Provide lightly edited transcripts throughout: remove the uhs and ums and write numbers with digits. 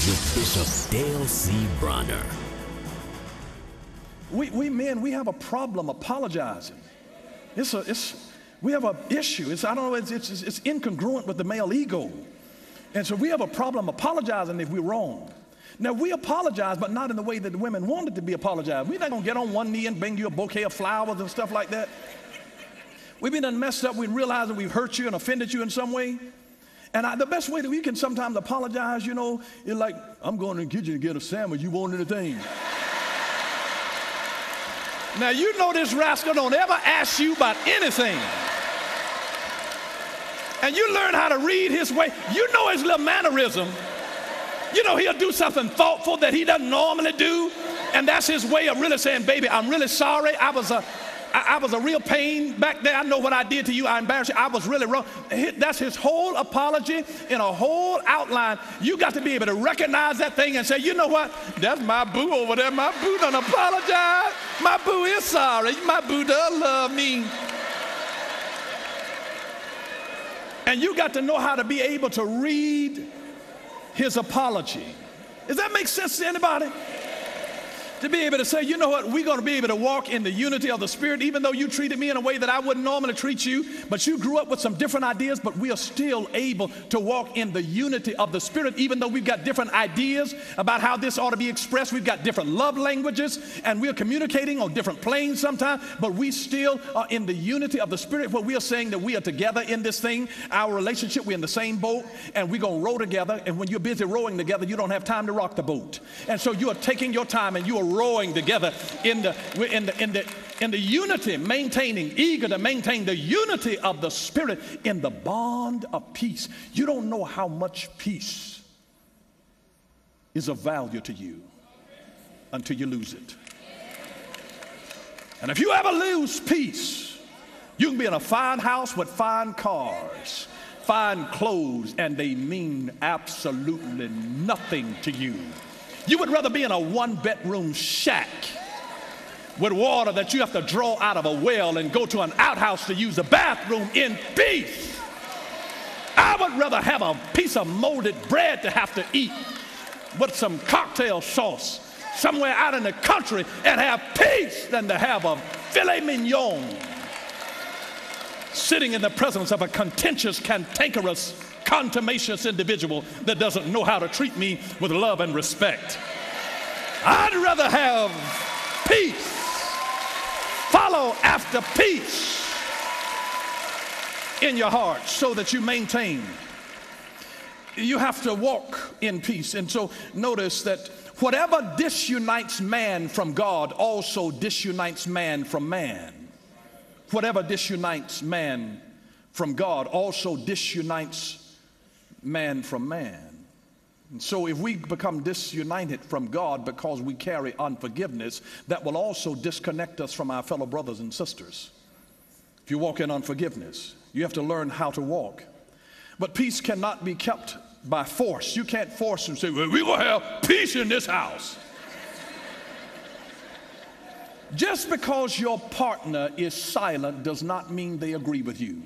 with Bishop Dale C. Bronner. We men, we have a problem apologizing. We have an issue. I don't know, it's incongruent with the male ego. And so we have a problem apologizing if we're wrong. Now, we apologize, but not in the way that the women wanted to be apologized. We're not going to get on one knee and bring you a bouquet of flowers and stuff like that. We've been done messed up. We realize that we've hurt you and offended you in some way. And the best way that we can sometimes apologize, you know, is like, I'm going to the kitchen to get a sandwich. You want anything? Now, you know this rascal don't ever ask you about anything. And you learn how to read his way. You know his little mannerism. You know he'll do something thoughtful that he doesn't normally do. And that's his way of really saying, baby, I'm really sorry. I was a real pain back there. I know what I did to you. I embarrassed you. I was really wrong. That's his whole apology in a whole outline. You got to be able to recognize that thing and say, you know what? That's my boo over there. My boo done apologize. My boo is sorry. My boo does love me. And you got to know how to be able to read his apology. Does that make sense to anybody? To be able to say, you know what, we're going to be able to walk in the unity of the Spirit, even though you treated me in a way that I wouldn't normally treat you, but you grew up with some different ideas, but we are still able to walk in the unity of the Spirit, even though we've got different ideas about how this ought to be expressed. We've got different love languages, and we're communicating on different planes sometimes, but we still are in the unity of the Spirit, where we are saying that we are together in this thing, our relationship, we're in the same boat, and we're going to row together, and when you're busy rowing together, you don't have time to rock the boat. And so you are taking your time, and you are rowing together in the unity, eager to maintain the unity of the Spirit in the bond of peace. You don't know how much peace is of value to you until you lose it. And if you ever lose peace, you can be in a fine house with fine cars, fine clothes, and they mean absolutely nothing to you. You would rather be in a one-bedroom shack with water that you have to draw out of a well and go to an outhouse to use the bathroom in peace. I would rather have a piece of molded bread to have to eat with some cocktail sauce somewhere out in the country and have peace than to have a filet mignon sitting in the presence of a contentious, cantankerous, contumacious individual that doesn't know how to treat me with love and respect. I'd rather have peace. Follow after peace in your heart so that you maintain. You have to walk in peace. And so notice that whatever disunites man from God also disunites man from man. Whatever disunites man from God also disunites man from man. And so if we become disunited from God because we carry unforgiveness, that will also disconnect us from our fellow brothers and sisters. If you walk in unforgiveness, you have to learn how to walk. But peace cannot be kept by force. You can't force and say, well, we're going to have peace in this house. Just because your partner is silent does not mean they agree with you.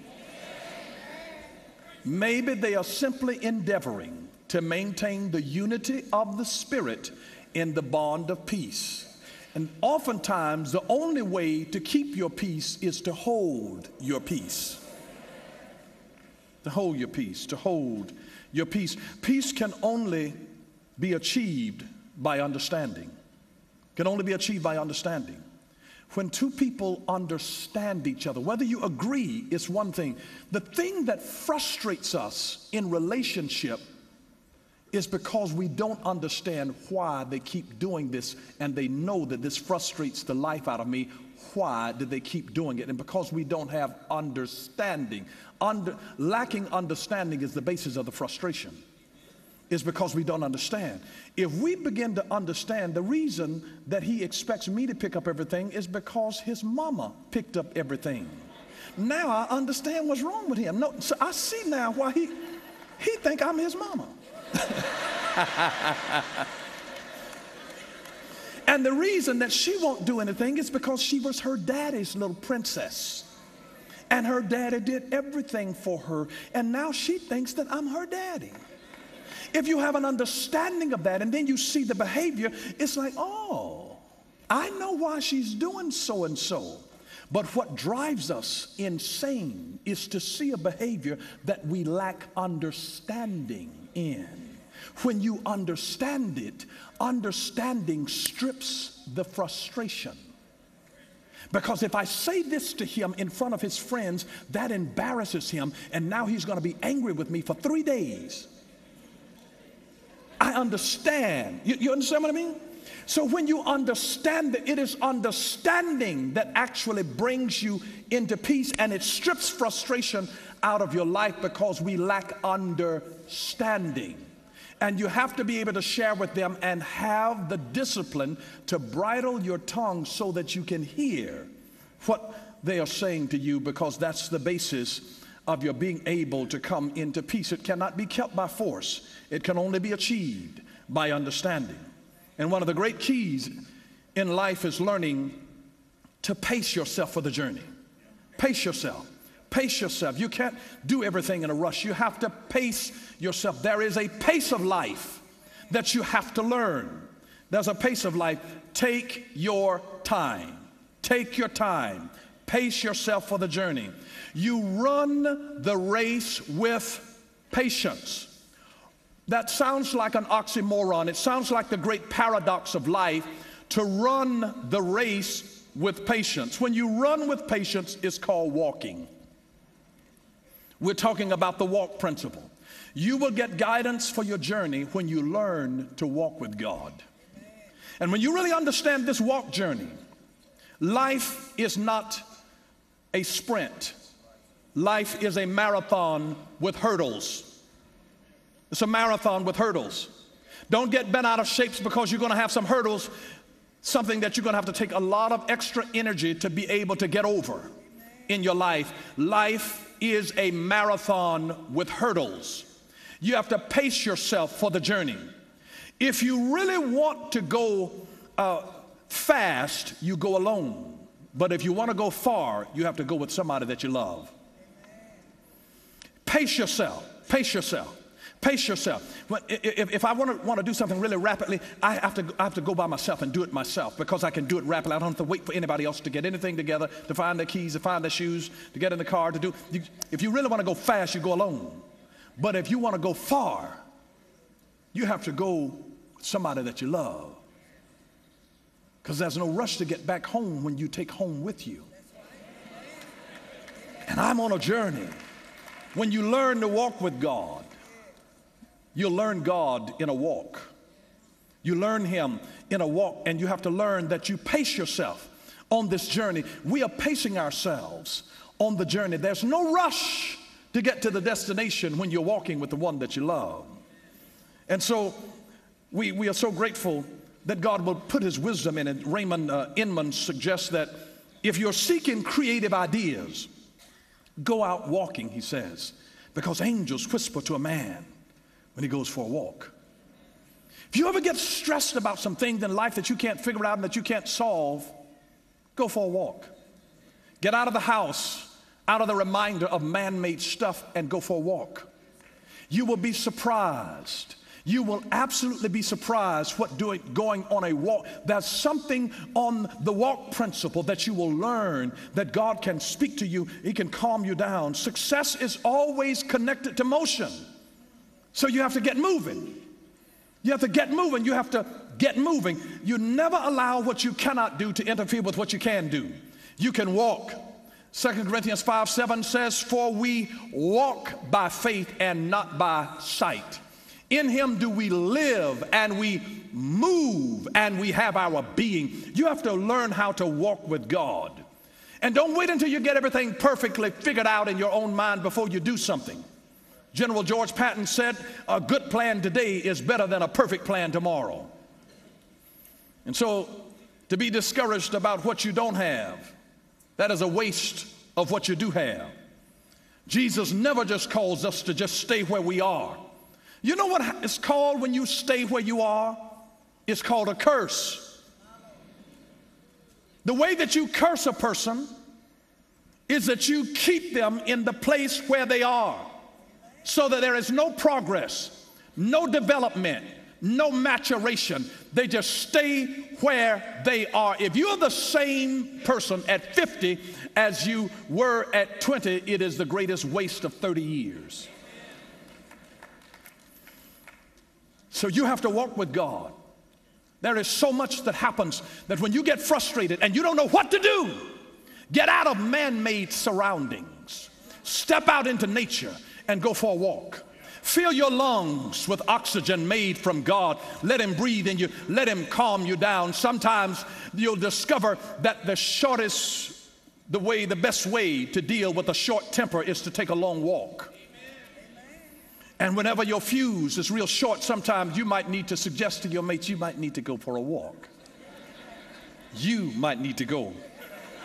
Maybe they are simply endeavoring to maintain the unity of the Spirit in the bond of peace. And oftentimes, the only way to keep your peace is to hold your peace. To hold your peace, to hold your peace. Peace can only be achieved by understanding. Can only be achieved by understanding. When two people understand each other, whether you agree is one thing. The thing that frustrates us in relationship is because we don't understand why they keep doing this, and they know that this frustrates the life out of me. Why did they keep doing it? And because we don't have understanding. Lacking understanding is the basis of the frustration. Is because we don't understand. If we begin to understand, the reason that he expects me to pick up everything is because his mama picked up everything. Now I understand what's wrong with him. No, so I see now why he think I'm his mama. And the reason that she won't do anything is because she was her daddy's little princess. And her daddy did everything for her. And now she thinks that I'm her daddy. if you have an understanding of that and then you see the behavior, it's like, oh, I know why she's doing so and so. But what drives us insane is to see a behavior that we lack understanding in. When you understand it, understanding strips the frustration. Because if I say this to him in front of his friends, that embarrasses him, and now he's going to be angry with me for 3 days. I understand. You understand what I mean? So when you understand that, it is understanding that actually brings you into peace, and it strips frustration out of your life because we lack understanding. And you have to be able to share with them and have the discipline to bridle your tongue so that you can hear what they are saying to you, because that's the basis of your being able to come into peace. It cannot be kept by force. It can only be achieved by understanding. And one of the great keys in life is learning to pace yourself for the journey. Pace yourself. Pace yourself. You can't do everything in a rush. You have to pace yourself. There is a pace of life that you have to learn. There's a pace of life. Take your time. Take your time. Pace yourself for the journey. You run the race with patience. That sounds like an oxymoron. It sounds like the great paradox of life, to run the race with patience. When you run with patience, it's called walking. We're talking about the walk principle. You will get guidance for your journey when you learn to walk with God. And when you really understand this walk journey, life is not a sprint. Life is a marathon with hurdles. It's a marathon with hurdles. Don't get bent out of shape because you're going to have some hurdles, something that you're going to have to take a lot of extra energy to be able to get over in your life. Life is a marathon with hurdles. You have to pace yourself for the journey. If you really want to go fast, you go alone. But if you want to go far, you have to go with somebody that you love. Pace yourself. Pace yourself. Pace yourself. If I want to do something really rapidly, I have to go by myself and do it myself, because I can do it rapidly. I don't have to wait for anybody else to get anything together, to find their keys, to find their shoes, to get in the car, to do. If you really want to go fast, you go alone. But if you want to go far, you have to go with somebody that you love. Because there's no rush to get back home when you take home with you. And I'm on a journey. When you learn to walk with God, you'll learn God in a walk. You learn him in a walk, and you have to learn that you pace yourself on this journey. We are pacing ourselves on the journey. There's no rush to get to the destination when you're walking with the one that you love. And so we are so grateful that God will put his wisdom in it. Raymond Inman suggests that if you're seeking creative ideas, go out walking, he says, because angels whisper to a man when he goes for a walk. If you ever get stressed about some things in life that you can't figure out and that you can't solve, go for a walk. Get out of the house, out of the reminder of man-made stuff, and go for a walk. You will be surprised. You will absolutely be surprised going on a walk. There's something on the walk principle that you will learn, that God can speak to you. He can calm you down. Success is always connected to motion. So you have to get moving. You have to get moving. You have to get moving. You never allow what you cannot do to interfere with what you can do. You can walk. 2 Corinthians 5:7 says, "For we walk by faith and not by sight. In him do we live and we move and we have our being." You have to learn how to walk with God. And don't wait until you get everything perfectly figured out in your own mind before you do something. General George Patton said, "A good plan today is better than a perfect plan tomorrow." And so to be discouraged about what you don't have, that is a waste of what you do have. Jesus never just calls us to just stay where we are. You know what it's called when you stay where you are? It's called a curse. The way that you curse a person is that you keep them in the place where they are, so that there is no progress, no development, no maturation. They just stay where they are. If you're the same person at 50 as you were at 20, it is the greatest waste of 30 years. So you have to walk with God. There is so much that happens that when you get frustrated and you don't know what to do, get out of man-made surroundings. Step out into nature and go for a walk. Fill your lungs with oxygen made from God. Let him breathe in you. Let him calm you down. Sometimes you'll discover that the best way to deal with a short temper is to take a long walk. And whenever your fuse is real short, sometimes you might need to suggest to your mates, you might need to go for a walk. You might need to go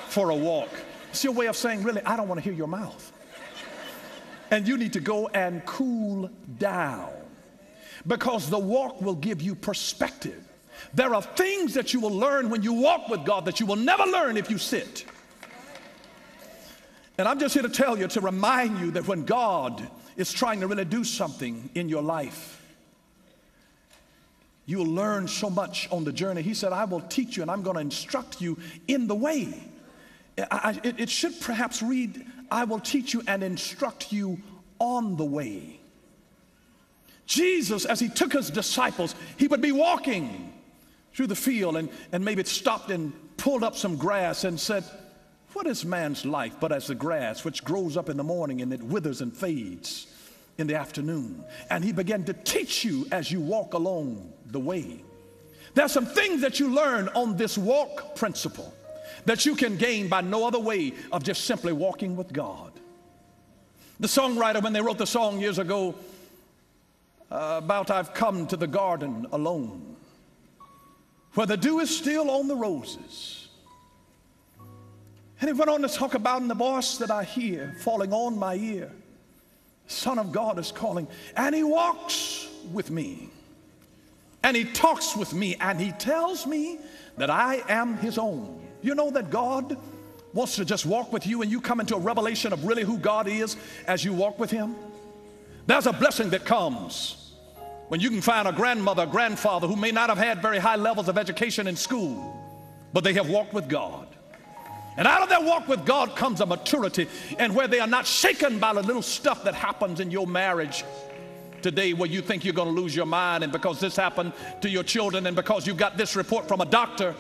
for a walk. It's your way of saying, really, I don't want to hear your mouth. And you need to go and cool down, because the walk will give you perspective. There are things that you will learn when you walk with God that you will never learn if you sit. And I'm just here to tell you, to remind you that when God is trying to really do something in your life, you'll learn so much on the journey. He said, I will teach you and I'm going to instruct you in the way. It should perhaps read, I will teach you and instruct you on the way. Jesus, as he took his disciples, he would be walking through the field and maybe stopped and pulled up some grass and said, what is man's life but as the grass which grows up in the morning and it withers and fades in the afternoon? And he began to teach you as you walk along the way. There's some things that you learn on this walk principle that you can gain by no other way of just simply walking with God. The songwriter, when they wrote the song years ago about I've come to the garden alone, where the dew is still on the roses. And he went on to talk about in the voice that I hear falling on my ear, the Son of God is calling, and he walks with me, and he talks with me, and he tells me that I am his own. You know that God wants to just walk with you and you come into a revelation of really who God is as you walk with him? There's a blessing that comes when you can find a grandmother, a grandfather who may not have had very high levels of education in school, but they have walked with God. And out of their walk with God comes a maturity, and where they are not shaken by the little stuff that happens in your marriage today, where you think you're going to lose your mind, and because this happened to your children, and because you got this report from a doctor,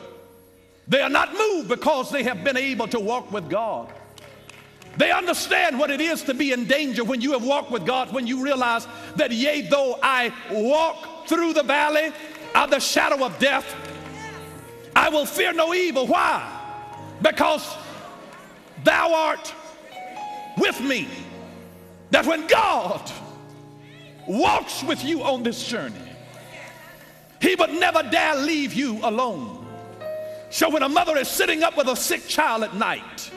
they are not moved because they have been able to walk with God. They understand what it is to be in danger when you have walked with God, when you realize that yea, though I walk through the valley of the shadow of death, I will fear no evil. Why? Because thou art with me. That when God walks with you on this journey, he would never dare leave you alone. So when a mother is sitting up with a sick child at night,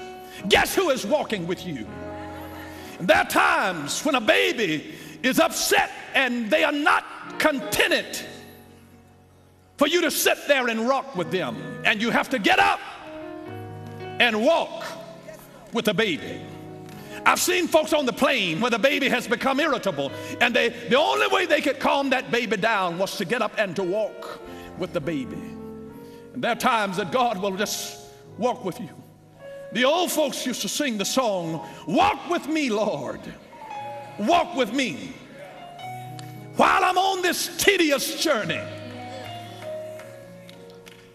guess who is walking with you? And there are times when a baby is upset and they are not contented for you to sit there and rock with them, and you have to get up and walk with the baby. I've seen folks on the plane where the baby has become irritable, and the only way they could calm that baby down was to get up and to walk with the baby. And there are times that God will just walk with you. The old folks used to sing the song, walk with me, Lord, walk with me while I'm on this tedious journey.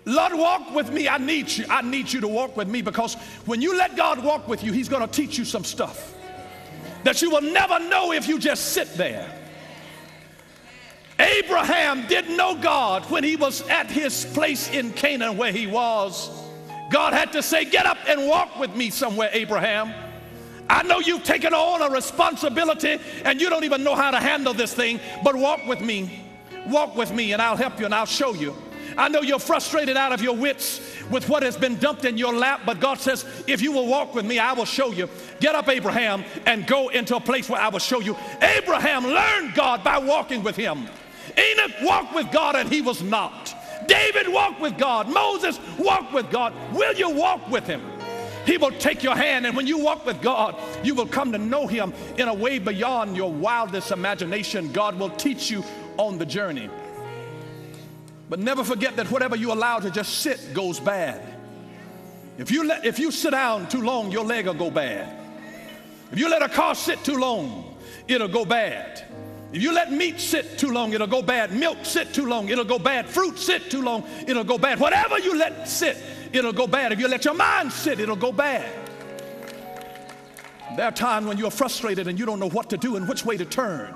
Lord, walk with me. I need you. I need you to walk with me, because when you let God walk with you, he's going to teach you some stuff that you will never know if you just sit there. Abraham didn't know God when he was at his place in Canaan where he was. God had to say, get up and walk with me somewhere, Abraham. I know you've taken on a responsibility and you don't even know how to handle this thing, but walk with me. Walk with me and I'll help you and I'll show you. I know you're frustrated out of your wits with what has been dumped in your lap, but God says, if you will walk with me, I will show you. Get up, Abraham, and go into a place where I will show you. Abraham learned God by walking with him. Enoch walked with God and he was not. David walked with God. Moses walked with God. Will you walk with him? He will take your hand, and when you walk with God, you will come to know him in a way beyond your wildest imagination. God will teach you on the journey. But never forget that whatever you allow to just sit goes bad. If you sit down too long, your leg will go bad. If you let a car sit too long, it'll go bad. If you let meat sit too long, it'll go bad. Milk sit too long, it'll go bad. Fruit sit too long, it'll go bad. Whatever you let sit, it'll go bad. If you let your mind sit, it'll go bad. There are times when you're frustrated and you don't know what to do and which way to turn.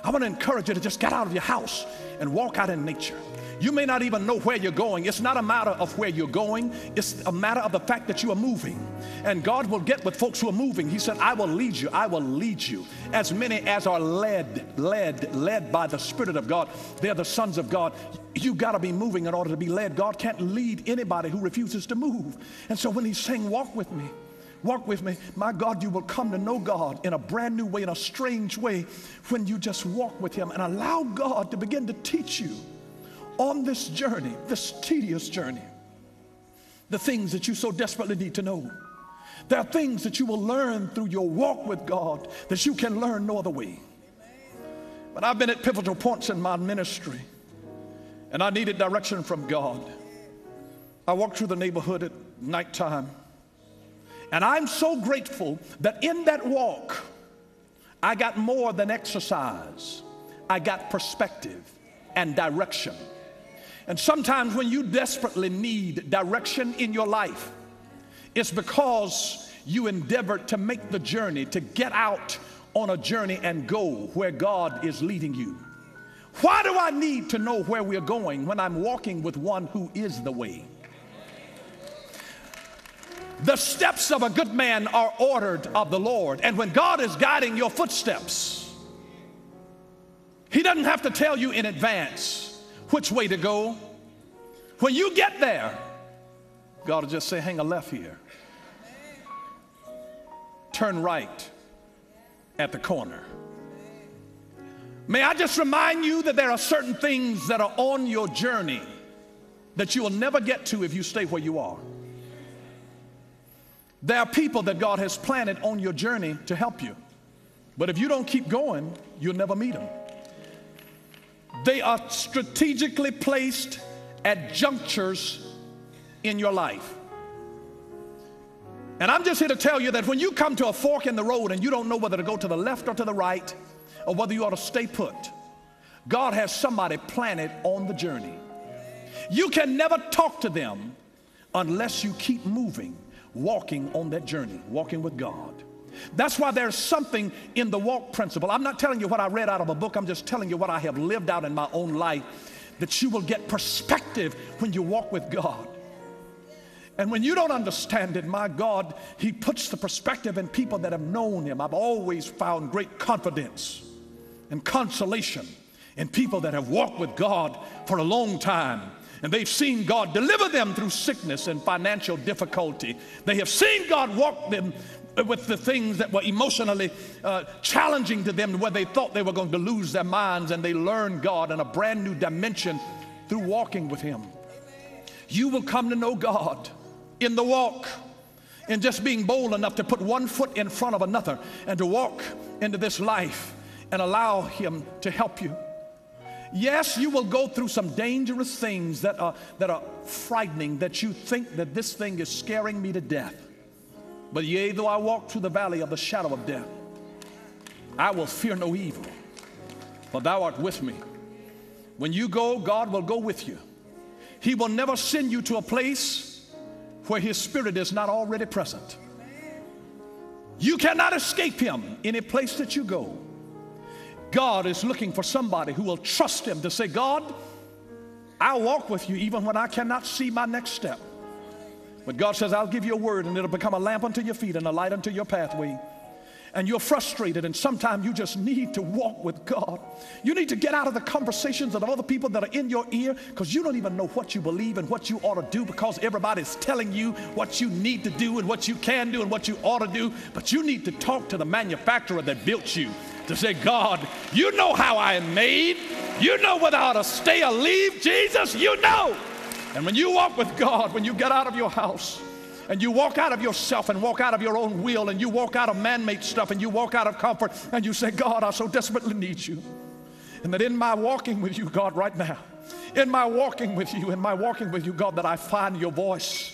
I want to encourage you to just get out of your house and walk out in nature. You may not even know where you're going. It's not a matter of where you're going. It's a matter of the fact that you are moving. And God will get with folks who are moving. He said, I will lead you. I will lead you. As many as are led by the Spirit of God, they're the sons of God. You've got to be moving in order to be led. God can't lead anybody who refuses to move. And so when he's saying, walk with me, my God, you will come to know God in a brand new way, in a strange way, when you just walk with him and allow God to begin to teach you on this journey, this tedious journey, the things that you so desperately need to know. There are things that you will learn through your walk with God that you can learn no other way. But I've been at pivotal points in my ministry, and I needed direction from God. I walked through the neighborhood at nighttime, and I'm so grateful that in that walk, I got more than exercise. I got perspective and direction. And sometimes when you desperately need direction in your life, it's because you endeavored to make the journey, to get out on a journey and go where God is leading you. Why do I need to know where we're going when I'm walking with one who is the way? The steps of a good man are ordered of the Lord. And when God is guiding your footsteps, he doesn't have to tell you in advance which way to go. When you get there, God will just say, hang a left here. Turn right at the corner. May I just remind you that there are certain things that are on your journey that you will never get to if you stay where you are. There are people that God has planted on your journey to help you. But if you don't keep going, you'll never meet them. They are strategically placed at junctures in your life. And I'm just here to tell you that when you come to a fork in the road and you don't know whether to go to the left or to the right, or whether you ought to stay put, God has somebody planted on the journey. You can never talk to them unless you keep moving, walking on that journey, walking with God. That's why there's something in the walk principle. I'm not telling you what I read out of a book. I'm just telling you what I have lived out in my own life, that you will get perspective when you walk with God. And when you don't understand it, my God, he puts the perspective in people that have known him. I've always found great confidence and consolation in people that have walked with God for a long time. And they've seen God deliver them through sickness and financial difficulty. They have seen God walk them with the things that were emotionally challenging to them, where they thought they were going to lose their minds, and they learned God in a brand new dimension through walking with him. You will come to know God in the walk, in just being bold enough to put one foot in front of another and to walk into this life and allow him to help you. Yes, you will go through some dangerous things that are frightening, that you think that this thing is scaring me to death. But yea, though I walk through the valley of the shadow of death, I will fear no evil, for thou art with me. When you go, God will go with you. He will never send you to a place where his Spirit is not already present. You cannot escape him any place that you go. God is looking for somebody who will trust him to say, God, I'll walk with you even when I cannot see my next step. But God says, I'll give you a word, and it'll become a lamp unto your feet and a light unto your pathway. And you're frustrated, and sometimes you just need to walk with God. You need to get out of the conversations of other people that are in your ear, because you don't even know what you believe and what you ought to do, because everybody's telling you what you need to do and what you can do and what you ought to do. But you need to talk to the manufacturer that built you, to say, God, you know how I am made. You know whether I ought to stay or leave. Jesus, you know. And when you walk with God, when you get out of your house and you walk out of yourself and walk out of your own will, and you walk out of man-made stuff and you walk out of comfort, and you say, God, I so desperately need you. And that in my walking with you, God, right now, in my walking with you, God, that I find your voice.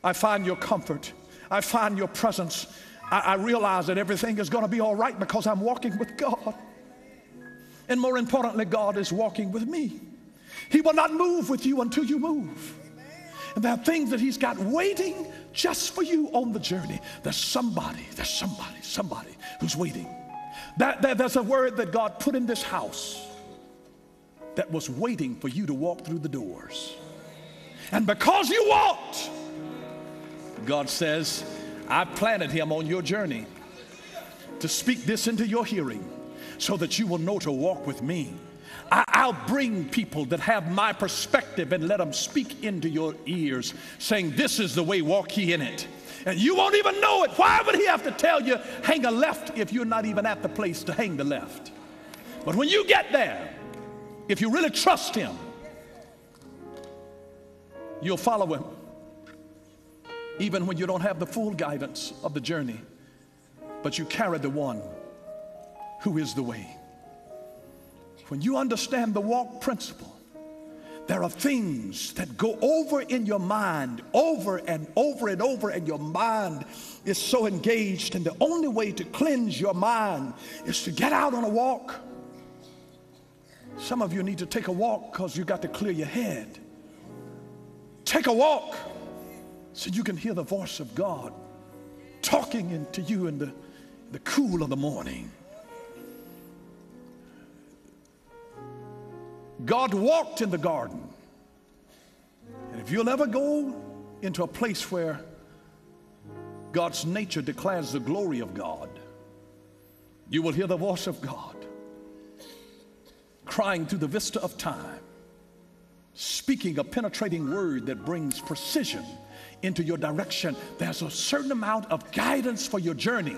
I find your comfort. I find your presence. I realize that everything is going to be all right because I'm walking with God. And more importantly, God is walking with me. He will not move with you until you move. And there are things that he's got waiting just for you on the journey. There's somebody who's waiting. There's a word that God put in this house that was waiting for you to walk through the doors. And because you walked, God says, I planted him on your journey to speak this into your hearing so that you will know to walk with me. I'll bring people that have my perspective and let them speak into your ears saying, this is the way, walk ye in it. And you won't even know it. Why would he have to tell you, hang a left, if you're not even at the place to hang the left? But when you get there, if you really trust him, you'll follow him. Even when you don't have the full guidance of the journey, but you carry the one who is the way. When you understand the walk principle, there are things that go over in your mind over and over and over, and your mind is so engaged, and the only way to cleanse your mind is to get out on a walk. Some of you need to take a walk because you got to clear your head. Take a walk so you can hear the voice of God talking into you in the cool of the morning. God walked in the garden. And if you'll ever go into a place where God's nature declares the glory of God, you will hear the voice of God crying through the vista of time, speaking a penetrating word that brings precision into your direction. There's a certain amount of guidance for your journey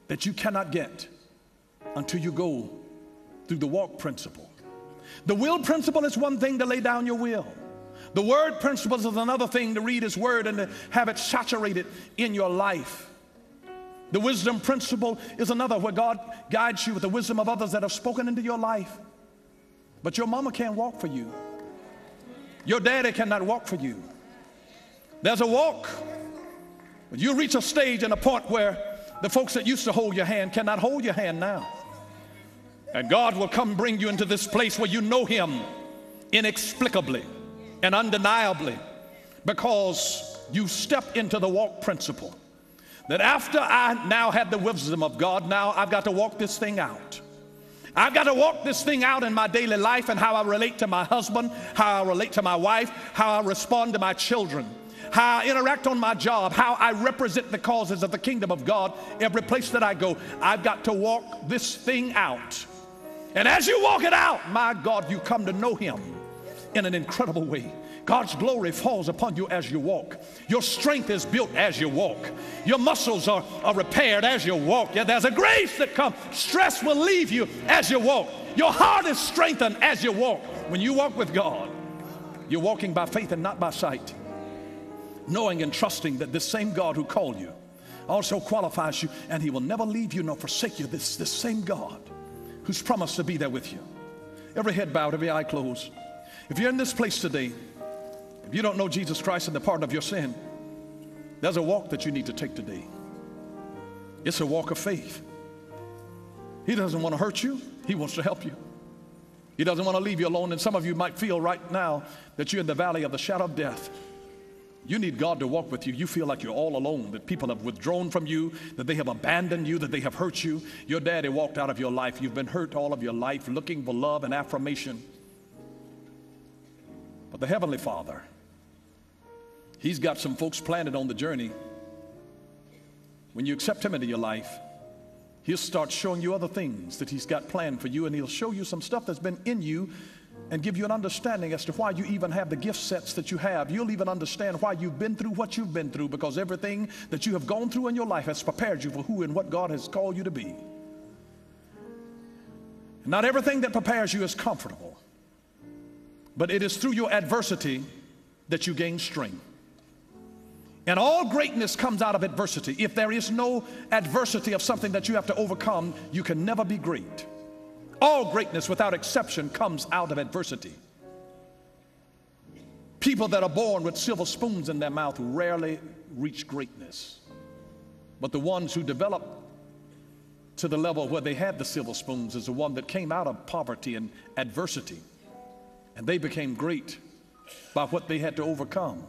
that you cannot get until you go through the walk principle. The will principle is one thing, to lay down your will. The word principle is another thing, to read his word and to have it saturated in your life. The wisdom principle is another, where God guides you with the wisdom of others that have spoken into your life. But your mama can't walk for you. Your daddy cannot walk for you. There's a walk. When you reach a stage and a point where the folks that used to hold your hand cannot hold your hand now. And God will come bring you into this place where you know him inexplicably and undeniably, because you step into the walk principle. That after I now have the wisdom of God, now I've got to walk this thing out. I've got to walk this thing out in my daily life, and how I relate to my husband, how I relate to my wife, how I respond to my children, how I interact on my job, how I represent the causes of the kingdom of God every place that I go. I've got to walk this thing out. And as you walk it out, my God, you come to know him in an incredible way. God's glory falls upon you as you walk. Your strength is built as you walk. Your muscles are repaired as you walk. Yeah, there's a grace that comes. Stress will leave you as you walk. Your heart is strengthened as you walk. When you walk with God, you're walking by faith and not by sight, knowing and trusting that this same God who called you also qualifies you, and he will never leave you nor forsake you. This same God who's promised to be there with you. Every head bowed, every eye closed. If you're in this place today, if you don't know Jesus Christ and the pardon of your sin, there's a walk that you need to take today. It's a walk of faith. He doesn't want to hurt you. He wants to help you. He doesn't want to leave you alone. And some of you might feel right now that you're in the valley of the shadow of death. You need God to walk with you. You feel like you're all alone, that people have withdrawn from you, that they have abandoned you, that they have hurt you. Your daddy walked out of your life. You've been hurt all of your life, looking for love and affirmation. But the Heavenly Father, he's got some folks planted on the journey. When you accept him into your life, he'll start showing you other things that he's got planned for you, and he'll show you some stuff that's been in you and give you an understanding as to why you even have the gift sets that you have. You'll even understand why you've been through what you've been through, because everything that you have gone through in your life has prepared you for who and what God has called you to be. Not everything that prepares you is comfortable, but it is through your adversity that you gain strength. And all greatness comes out of adversity. If there is no adversity of something that you have to overcome, you can never be great. All greatness, without exception, comes out of adversity. People that are born with silver spoons in their mouth rarely reach greatness. But the ones who develop to the level where they had the silver spoons is the one that came out of poverty and adversity. And they became great by what they had to overcome,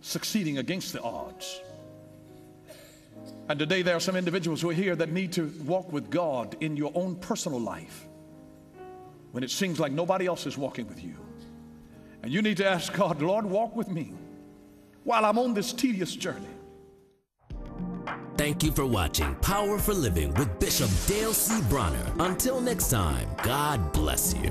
succeeding against the odds. And today there are some individuals who are here that need to walk with God in your own personal life when it seems like nobody else is walking with you. And you need to ask God, Lord, walk with me while I'm on this tedious journey. Thank you for watching Power for Living with Bishop Dale C. Bronner. Until next time, God bless you.